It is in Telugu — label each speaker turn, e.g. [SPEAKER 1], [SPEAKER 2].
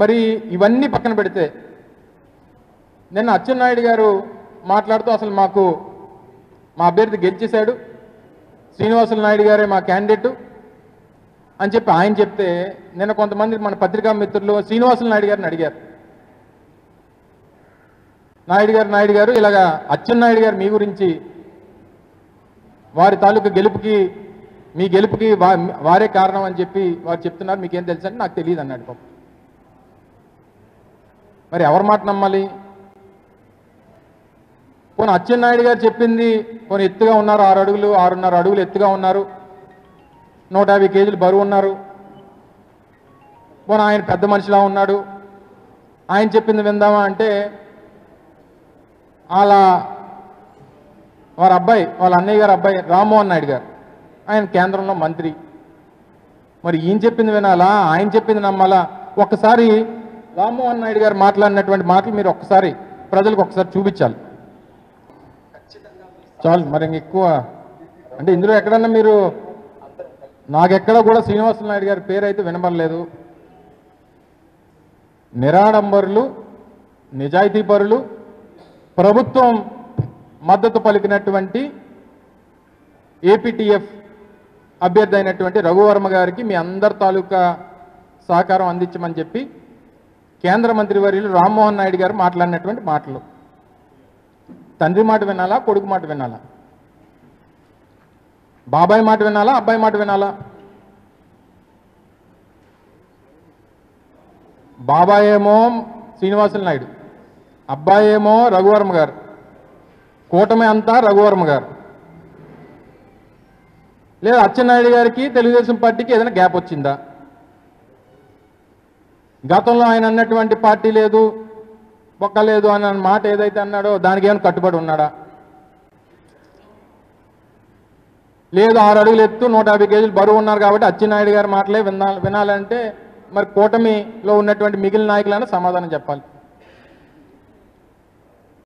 [SPEAKER 1] మరి ఇవన్నీ పక్కన పెడితే నిన్న అచ్చెన్నాయుడు గారు మాట్లాడుతూ అసలు మాకు మా అభ్యర్థి గెలిచేశాడు, శ్రీనివాసులు నాయుడు గారే మా క్యాండిడేటు అని చెప్పి ఆయన చెప్తే నిన్న కొంతమంది మన పత్రికా మిత్రులు శ్రీనివాసులు నాయుడు గారిని అడిగారు. నాయుడు గారు ఇలాగా అచ్చెన్నాయుడు గారు మీ గురించి వారి తాలూకు గెలుపుకి మీ గెలుపుకి వారే కారణం అని చెప్పి వారు చెప్తున్నారు, మీకేం తెలుసు అంటే నాకు తెలియదు అన్నాడు పాప. మరి ఎవరి మాట నమ్మాలి? పోనీ అచ్చెన్నాయుడు గారు చెప్పింది పోనీ ఎత్తుగా ఉన్నారు, 6 అడుగులు 6.5 అడుగులు ఎత్తుగా ఉన్నారు, 150 కేజీలు బరువు ఉన్నారు, పోనీ ఆయన పెద్ద మనిషిలా ఉన్నాడు, ఆయన చెప్పింది విందామా అంటే అలా వారి అబ్బాయి వాళ్ళ అన్నయ్య గారు అబ్బాయి రామ్మోహన్ నాయుడు గారు ఆయన కేంద్రంలో మంత్రి, మరి ఈయన చెప్పింది వినాలా ఆయన చెప్పింది నమ్మాలా? ఒక్కసారి రామ్మోహన్ నాయుడు గారు మాట్లాడినటువంటి మాటలు మీరు ఒక్కసారి ప్రజలకు ఒకసారి చూపించాలి. చాలు మరి ఎక్కువ అంటే ఇందులో ఎక్కడన్నా మీరు నాకెక్కడ కూడా శ్రీనివాసులు నాయుడు గారి పేరు అయితే వినబడలేదు. నిరాడంబరులు, నిజాయితీపరులు, ప్రభుత్వం మద్దతు పలికినటువంటి ఏపీటీఎఫ్ అభ్యర్థి అయినటువంటి రఘువర్మ గారికి మీ అందరి తాలూకా సహకారం అందించమని చెప్పి కేంద్ర మంత్రి వర్యులు రామ్మోహన్ నాయుడు గారు మాట్లాడినటువంటి మాటలు. తండ్రి మాట వినాలా, కొడుకు మాట వినాలా? బాబాయ్ మాట వినాలా, అబ్బాయి మాట వినాలా? బాబాయ్ ఏమో శ్రీనివాసులు నాయుడు, అబ్బాయి ఏమో రఘువర్మ గారు, కూటమి అంతా రఘువర్మ గారు. లేదా అచ్చెన్నాయుడు గారికి తెలుగుదేశం పార్టీకి ఏదైనా గ్యాప్ వచ్చిందా? గతంలో ఆయన అన్నటువంటి పార్టీ లేదు, ఒక్క లేదు అన్న మాట ఏదైతే అన్నాడో దానికి ఏమైనా కట్టుబడి ఉన్నాడా? లేదు 6 అడుగులు ఎత్తు 150 కేజీలు బరువు ఉన్నారు కాబట్టి అచ్చెన్నాయుడు గారి మాటలే వినాలంటే మరి కూటమిలో ఉన్నటువంటి మిగిలిన నాయకులైనా సమాధానం చెప్పాలి.